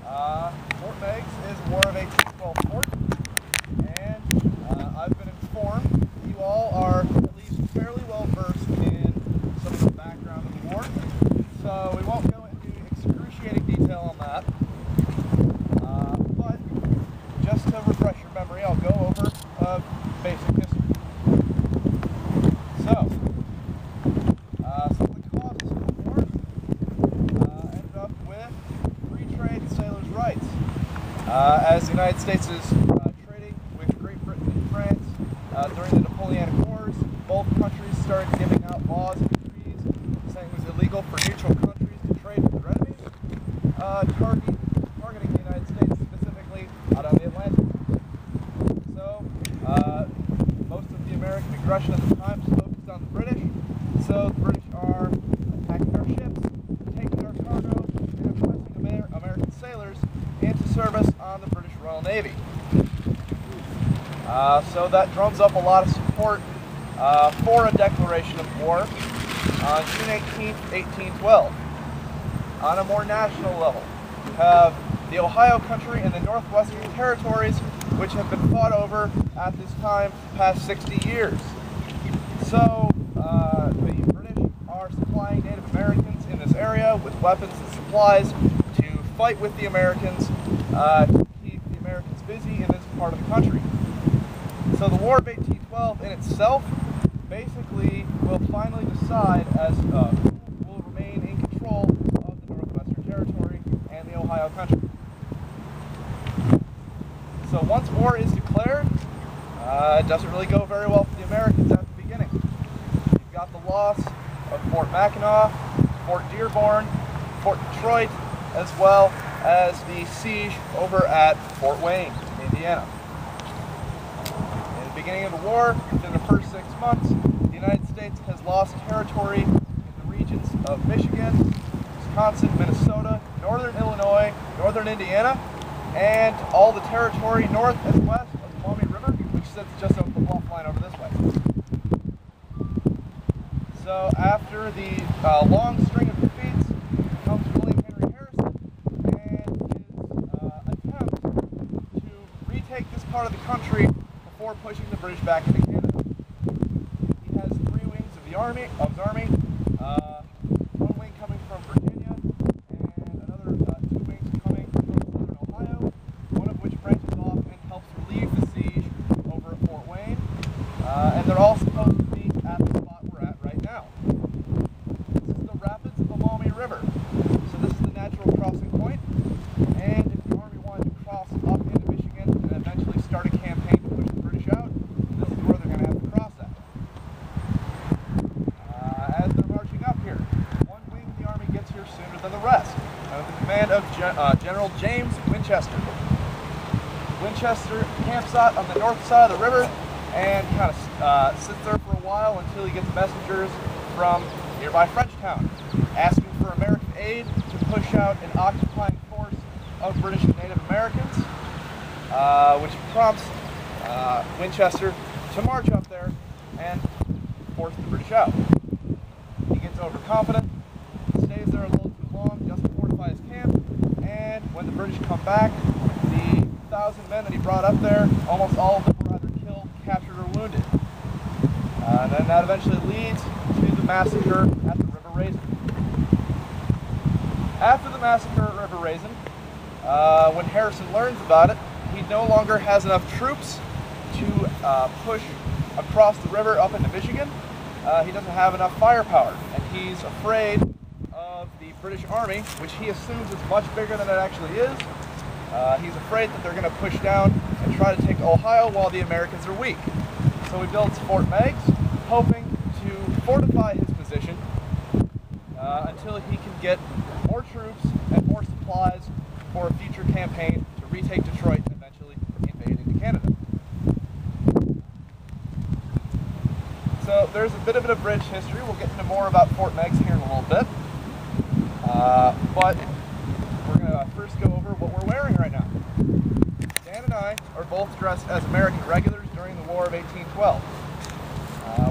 Fort Meigs is a War of 1812 fort, and I've been informed you all are at least fairly well versed in some of the background of the war, so we won't go into excruciating detail on that. But just to refresh your memory, I'll go over basic history. So, some of the causes of the war ended up with free trade and sailors' rights. As the United States is trading with Great Britain and France during the Napoleonic Wars, both countries started giving out laws and decrees saying it was illegal for neutral countries to trade with their enemies, targeting the United States, specifically out on the Atlantic. So, most of the American aggression at the time was focused on the British, so the British are attacking our ships, taking our cargo, and impressing American sailors into service on the British Royal Navy. So that drums up a lot of support for a declaration of war on June 18, 1812. On a more national level, you have the Ohio country and the Northwestern Territories, which have been fought over at this time for the past 60 years. So the British are supplying Native Americans in this area with weapons and supplies to fight with the Americans, to keep the Americans busy in this part of the country. So the War of 1812 in itself basically will finally decide as who will remain in control of the Northwestern Territory and the Ohio country. So once war is declared, it doesn't really go very well for the Americans at the beginning. You've got the loss of Fort Mackinac, Fort Dearborn, Fort Detroit, as well as the siege over at Fort Wayne, Indiana. In the beginning of the war, within the first 6 months, the United States has lost territory in the regions of Michigan, Wisconsin, Minnesota, northern Illinois, northern Indiana, and all the territory north and west of the Maumee River, which sits just over the bluff line over this way. So after the long string of defeats comes William Henry Harrison and his attempt to retake this part of the country before pushing the British back into Canada. He has 3 wings of his army, one wing coming from Virginia and another 2 wings coming from southern Ohio, one of which branches off and helps relieve the siege over at Fort Wayne, and they're all supposed to be at the spot we're at right now. This is the rapids of the Maumee River, so this is the natural crossing point, and if the army wanted to cross up into Michigan and eventually start a campaign to push the British out, this is where they're going to have to cross at. As they're marching up here, one wing of the army gets here sooner than the rest, under the command of General James Winchester. Winchester camps out on the north side of the river and kind of sits there for a while until he gets messengers from nearby Frenchtown asking for American aid to push out an occupying force of British and Native Americans, which prompts Winchester to march up there and force the British out. He gets overconfident, stays there a little too long, doesn't fortify his camp, and when the British come back, the 1,000 men that he brought up there, almost all of them were either killed, captured, or wounded. And then that eventually leads to the massacre at the River Raisin. After the massacre at River Raisin, when Harrison learns about it, he no longer has enough troops to push across the river up into Michigan. He doesn't have enough firepower, and he's afraid of the British Army, which he assumes is much bigger than it actually is. He's afraid that they're going to push down and try to take Ohio while the Americans are weak. So he builds Fort Meigs, hoping to fortify his position until he can get more troops and more supplies for a future campaign to retake Detroit and eventually invade into Canada. So there's a bit of an abridged history. We'll get into more about Fort Meigs here in a little bit. But we're going to first go over what we're wearing right now. Dan and I are both dressed as American regulars during the War of 1812.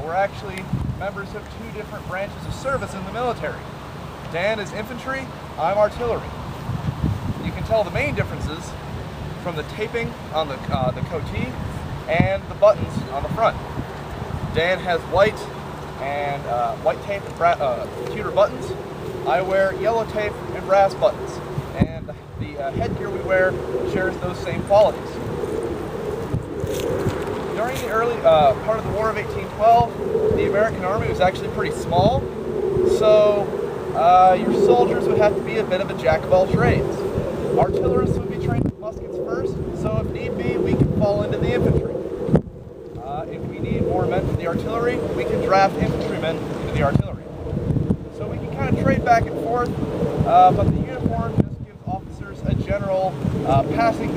We're actually members of 2 different branches of service in the military. Dan is infantry, I'm artillery. You can tell the main differences from the taping on the coatee and the buttons on the front. Dan has white tape and pewter buttons. I wear yellow tape and brass buttons, and the headgear we wear shares those same qualities. During the early part of the War of 1812, the American Army was actually pretty small, so your soldiers would have to be a bit of a jack of all trades. Artillerists would be trained with muskets first, so if need be, we can fall into the infantry. If we need more men for the artillery, we can draft infantrymen into the artillery. So we can kind of trade back and forth, but the uniform just gives officers a general, at a passing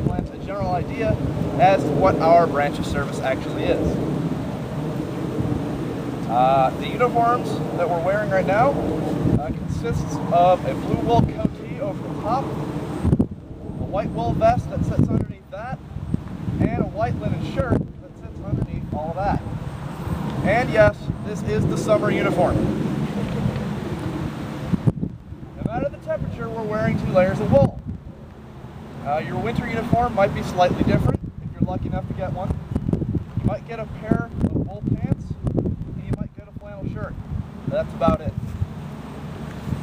glance, a general idea as to what our branch of service actually is. The uniforms that we're wearing right now consists of a blue wool coatee over the top, a white wool vest that sits underneath that, and a white linen shirt that sits underneath all of that. And yes, this is the summer uniform. No matter the temperature, we're wearing 2 layers of wool. Your winter uniform might be slightly different if you're lucky enough to get one. You might get a pair of wool pants, and you might get a flannel shirt. That's about it.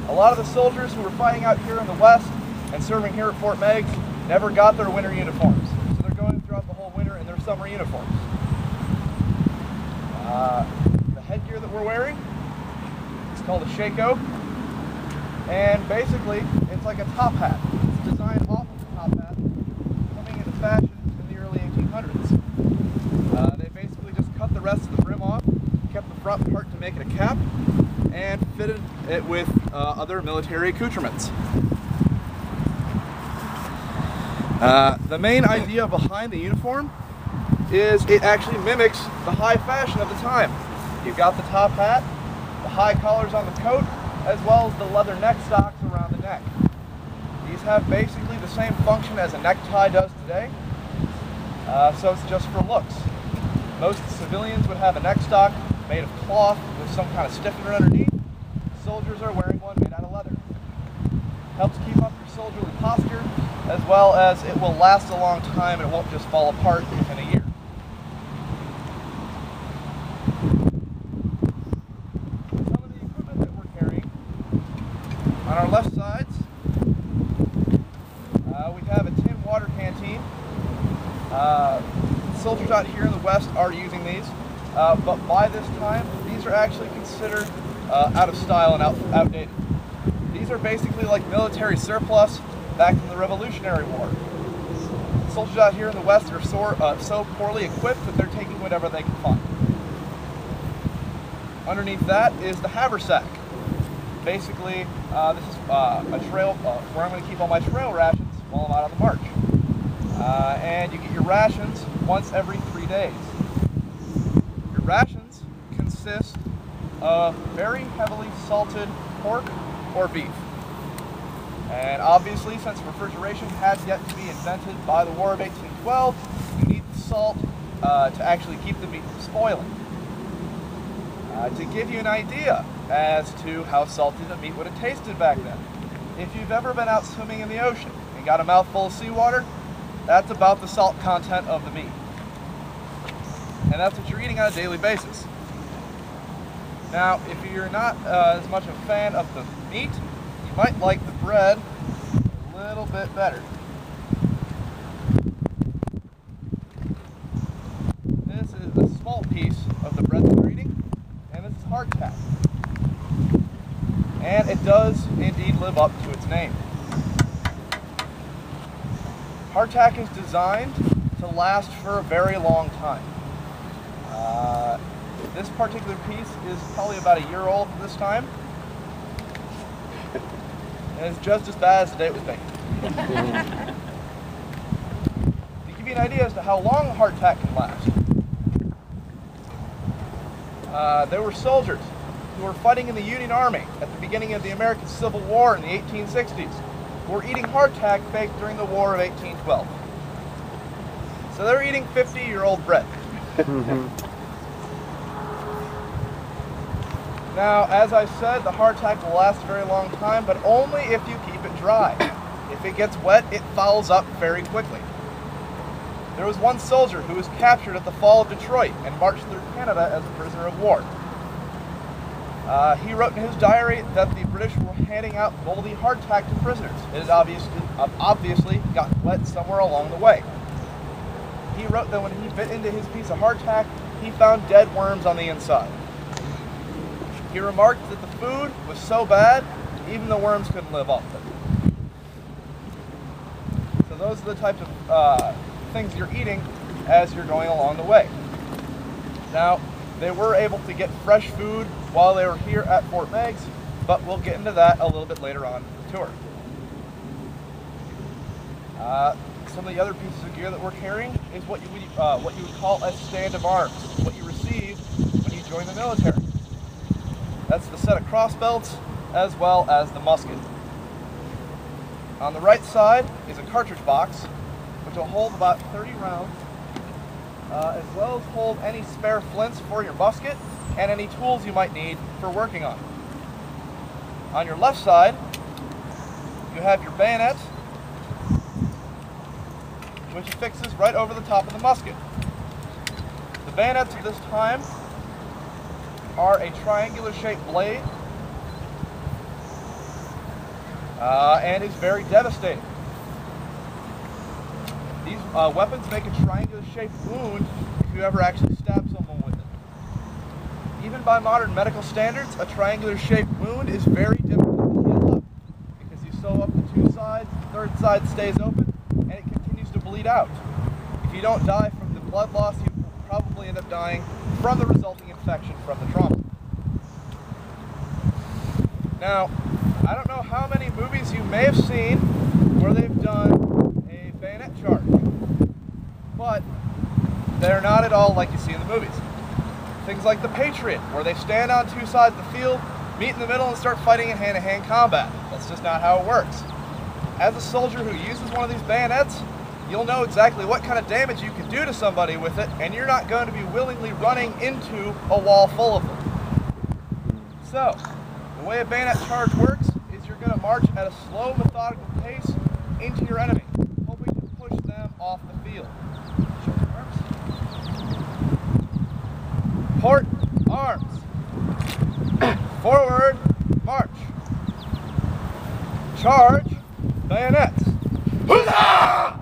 A lot of the soldiers who were fighting out here in the West and serving here at Fort Meigs never got their winter uniforms, so they're going throughout the whole winter in their summer uniforms. The headgear that we're wearing is called a shako, and basically it's like a top hat. It's designed off of the top hat, coming into fashion in the early 1800s. They basically just cut the rest of the brim off, kept the front part to make it a cap, and fitted it with other military accoutrements. The main idea behind the uniform is it actually mimics the high fashion of the time. You've got the top hat, the high collars on the coat, as well as the leather neck stocks around the neck. These have basically the same function as a necktie does today, so it's just for looks. Most civilians would have a neck stock made of cloth with some kind of stiffener underneath. Soldiers are wearing one made out of leather. Helps keep up your soldierly posture, as well as it will last a long time and it won't just fall apart within a year. Some of the equipment that we're carrying, on our left sides, we have a tin water canteen. Soldiers out here in the West are using these, but by this time, these are actually considered out of style and outdated. These are basically like military surplus back from the Revolutionary War. Soldiers out here in the West are so poorly equipped that they're taking whatever they can find. Underneath that is the haversack. Basically, this is a trail where I'm going to keep all my trail rations while I'm out on the march. And you get your rations once every 3 days. Your rations consist of very heavily salted pork or beef. And obviously, since refrigeration had yet to be invented by the War of 1812, you need the salt to actually keep the meat from spoiling. To give you an idea as to how salty the meat would have tasted back then, if you've ever been out swimming in the ocean and got a mouthful of seawater, that's about the salt content of the meat. And that's what you're eating on a daily basis. Now, if you're not as much a fan of the meat, you might like the bread a little bit better. This is a small piece of the bread that we're eating, and this is hardtack. And it does indeed live up to its name. Hardtack is designed to last for a very long time. This particular piece is probably about a year old at this time. And it's just as bad as the day it was baked. To give you an idea as to how long hardtack can last, there were soldiers who were fighting in the Union Army at the beginning of the American Civil War in the 1860s who were eating hardtack baked during the War of 1812. So they're eating 50-year-old bread. Now, as I said, the hardtack will last a very long time, but only if you keep it dry. If it gets wet, it fouls up very quickly. There was one soldier who was captured at the fall of Detroit and marched through Canada as a prisoner of war. He wrote in his diary that the British were handing out moldy hardtack to prisoners. It had obviously gotten wet somewhere along the way. He wrote that when he bit into his piece of hardtack, he found dead worms on the inside. He remarked that the food was so bad, even the worms couldn't live off it. So those are the types of things you're eating as you're going along the way. Now, they were able to get fresh food while they were here at Fort Meigs, but we'll get into that a little bit later on in the tour. Some of the other pieces of gear that we're carrying is what you would call a stand of arms, what you receive when you join the military. That's the set of crossbelts as well as the musket. On the right side is a cartridge box, which will hold about 30 rounds, as well as hold any spare flints for your musket and any tools you might need for working on it. On your left side, you have your bayonet, which fixes right over the top of the musket. The bayonets of this time are a triangular shaped blade and is very devastating. These weapons make a triangular shaped wound if you ever actually stab someone with it. Even by modern medical standards, a triangular shaped wound is very difficult to heal up because you sew up the two sides, the third side stays open, and it continues to bleed out. If you don't die from the blood loss, you will probably end up dying from the resulting infection from the trauma. Now, I don't know how many movies you may have seen where they've done a bayonet charge, but they're not at all like you see in the movies. Things like The Patriot, where they stand on two sides of the field, meet in the middle, and start fighting in hand-to-hand combat. That's just not how it works. As a soldier who uses one of these bayonets, you'll know exactly what kind of damage you can do to somebody with it, and you're not going to be willingly running into a wall full of them. So, the way a bayonet charge works is you're going to march at a slow, methodical pace into your enemy, hoping to push them off the field. Port arms. Forward march. Charge bayonets. Huzzah!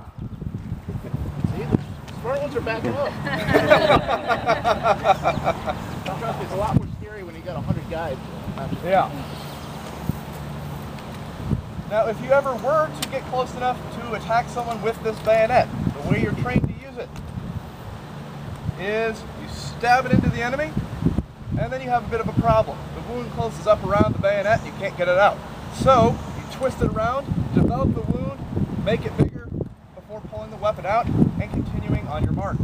See, the smart ones are backing up. Trust me, it's a lot more scary when you got 100 guys. Yeah. Now, if you ever were to get close enough to attack someone with this bayonet, the way you're trained to use it is you stab it into the enemy, and then you have a bit of a problem. The wound closes up around the bayonet, and you can't get it out. So, you twist it around, develop the wound, make it bigger before pulling the weapon out and continuing on your march.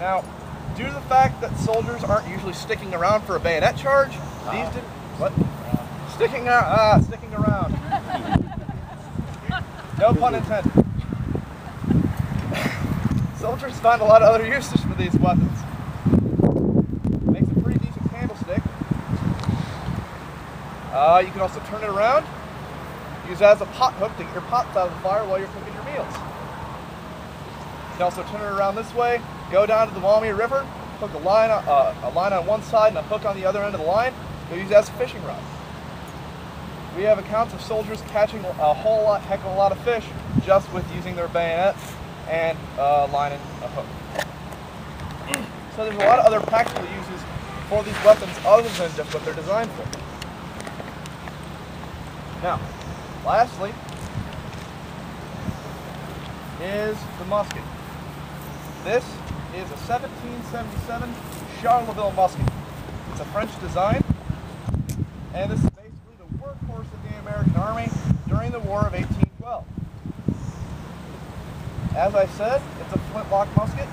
Now, due to the fact that soldiers aren't usually sticking around for a bayonet charge, these did what? Sticking around. No pun intended. Soldiers find a lot of other uses for these weapons. Makes a pretty decent candlestick. You can also turn it around, use it as a pot hook to get your pots out of the fire while you're cooking your meals. You can also turn it around this way, go down to the Maumee River, hook a line on one side and a hook on the other end of the line, go use it as a fishing rod. We have accounts of soldiers catching a heck of a lot of fish just with using their bayonet and line and a hook. So there's a lot of other practical uses for these weapons other than just what they're designed for. Now, lastly, is the musket. This is a 1777 Charleville musket. It's a French design, and this is basically the workhorse of the American Army during the War of 1812. As I said, it's a flintlock musket.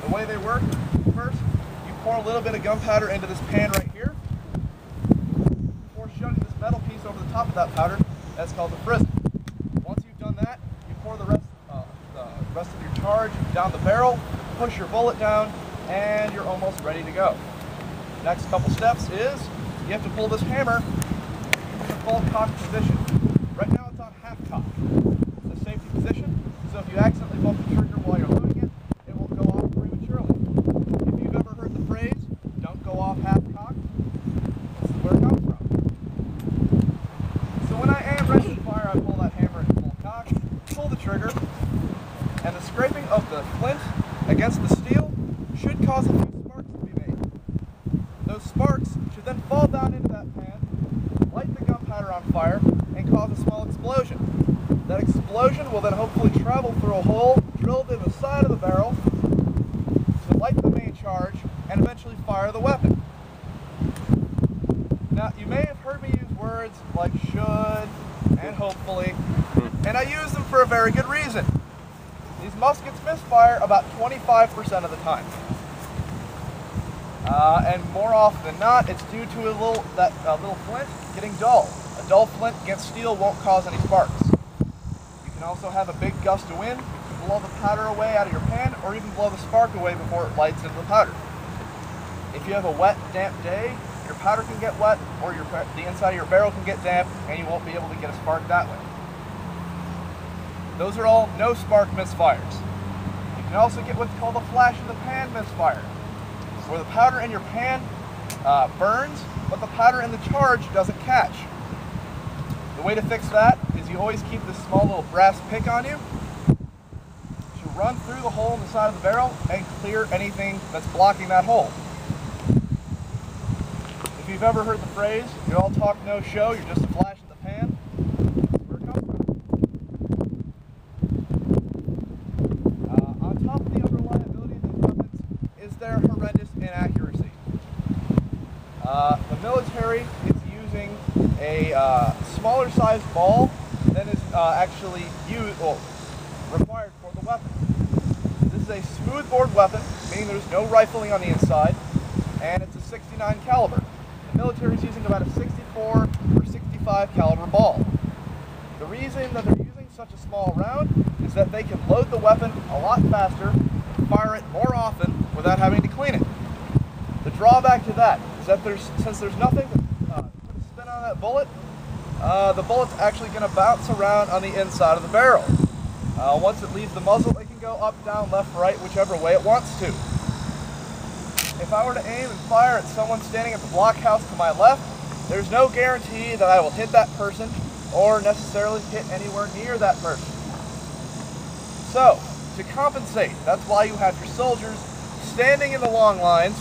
The way they work, first, you pour a little bit of gunpowder into this pan right here, before shutting this metal piece over the top of that powder. That's called the frizz. Once you've done that, you pour the rest of your charge down the barrel, push your bullet down, and you're almost ready to go. Next couple steps is you have to pull this hammer in the full cock position. Right now it's on half cock. It's a safety position, so if you accidentally bump the trigger while you're loading it, it will go off prematurely. If you've ever heard the phrase, don't go off half cock, this is where it comes from. So when I am ready to fire, I pull that hammer in full cock, pull the trigger, and the scraping of the flint against the steel should cause a few sparks to be made. Those sparks should then fall down into that pan, light the gunpowder on fire, and cause a small explosion. That explosion will then hopefully travel through a hole drilled in the side of the barrel to light the main charge and eventually fire the weapon. Now, you may have heard me use words like should and hopefully, and I use them for a very good reason. These muskets misfire about 25% of the time. And more often than not, it's due to a little flint getting dull. A dull flint against steel won't cause any sparks. You can also have a big gust of wind, you can blow the powder away out of your pan, or even blow the spark away before it lights into the powder. If you have a wet, damp day, your powder can get wet, or the inside of your barrel can get damp, and you won't be able to get a spark that way. Those are all no spark misfires. You can also get what's called a flash in the pan misfire, where the powder in your pan burns, but the powder in the charge doesn't catch. The way to fix that is you always keep this small little brass pick on you. You run through the hole in the side of the barrel and clear anything that's blocking that hole. If you've ever heard the phrase, you all talk no show, you're just a flash in the pan, that's where it comes from. On top of the unreliability of these weapons is their horrendous inaccuracy. The military is using a smaller sized ball than is actually required for the weapon. This is a smoothbore weapon, meaning there's no rifling on the inside, and it's a 69 caliber. The military is using about a 64 or 65 caliber ball. The reason that they're using such a small round is that they can load the weapon a lot faster and fire it more often without having to clean it. The drawback to that is that since there's nothing to put a spin on that bullet, the bullet's actually going to bounce around on the inside of the barrel. Once it leaves the muzzle, it can go up, down, left, right, whichever way it wants to. If I were to aim and fire at someone standing at the blockhouse to my left, there's no guarantee that I will hit that person or necessarily hit anywhere near that person. So, to compensate, that's why you have your soldiers standing in the long lines,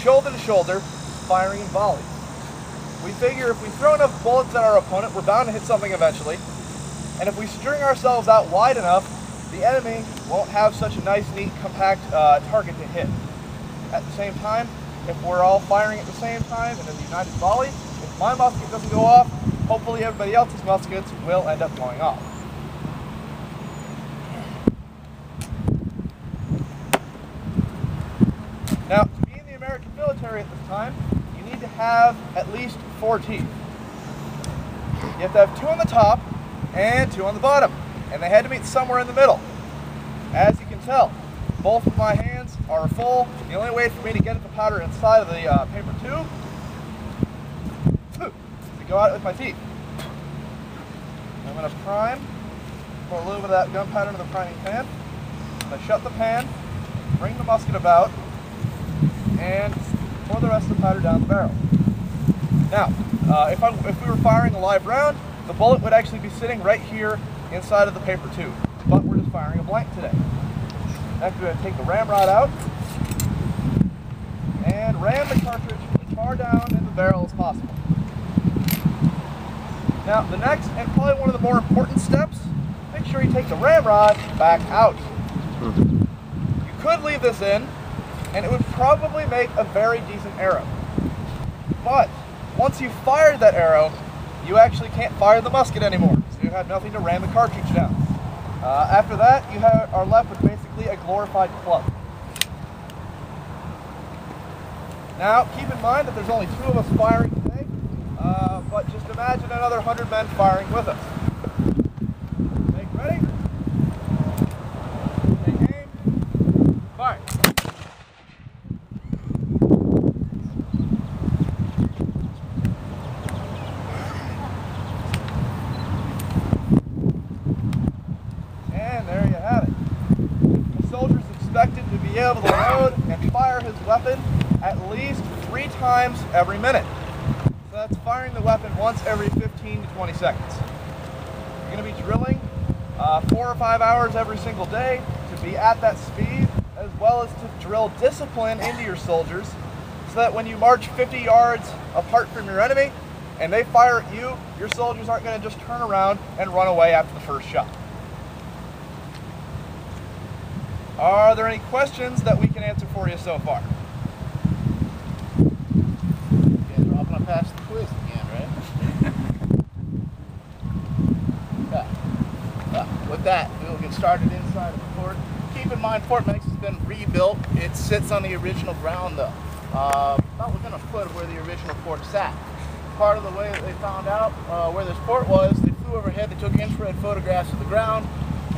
shoulder to shoulder, firing in volleys. We figure if we throw enough bullets at our opponent, we're bound to hit something eventually. And if we string ourselves out wide enough, the enemy won't have such a nice, neat, compact target to hit. At the same time, if we're all firing at the same time in a united volley, if my musket doesn't go off, hopefully everybody else's muskets will end up going off. Now, to be in the American military at this time, you need to have at least 4 teeth. You have to have 2 on the top and 2 on the bottom, and they had to meet somewhere in the middle. As you can tell, both of my hands are full. The only way for me to get at the powder inside of the paper tube is to go at it with my teeth. I'm going to prime, pour a little bit of that gunpowder into the priming pan. I'm going to shut the pan, bring the musket about, and pour the rest of the powder down the barrel. Now, if we were firing a live round, the bullet would actually be sitting right here inside of the paper tube, but we're just firing a blank today. Next, we're going to take the ramrod out and ram the cartridge as far down in the barrel as possible. Now, the next and probably one of the more important steps, make sure you take the ramrod back out. You could leave this in, and it would probably make a very decent arrow. But once you've fired that arrow, you actually can't fire the musket anymore, so you have nothing to ram the cartridge down. After that, you are left with basically a glorified club. Now, keep in mind that there's only 2 of us firing today, but just imagine another 100 men firing with us. Take ready? Take aim. Fire. weapon at least 3 times every minute. So that's firing the weapon once every 15 to 20 seconds. You're going to be drilling 4 or 5 hours every single day to be at that speed, as well as to drill discipline into your soldiers so that when you march 50 yards apart from your enemy and they fire at you, your soldiers aren't going to just turn around and run away after the first shot. Are there any questions that we can answer for you so far? Yeah, dropping on past the quiz again, right? With that, we will get started inside of the fort. Keep in mind, Fort Meigs has been rebuilt. It sits on the original ground, though, not within a foot of where the original fort sat. Part of the way that they found out where this fort was, they flew overhead, they took infrared photographs of the ground,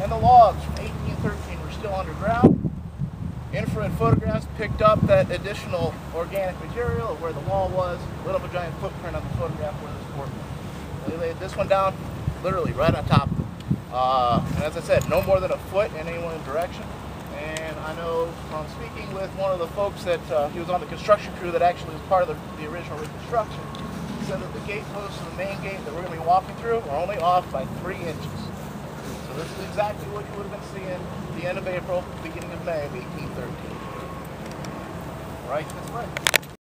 and the logs from 1813 were still underground. Infrared photographs picked up that additional organic material of where the wall was, lit up a giant footprint on the photograph where this fort was. They laid this one down literally right on top of it. And as I said, no more than a foot in any one direction. And I know from speaking with one of the folks that he was on the construction crew that actually was part of the original reconstruction, he said that the gate posts of the main gate that we're going to be walking through are only off by 3 inches. So this is exactly what you would have been seeing at the end of April, beginning of May of 1813. Right this way.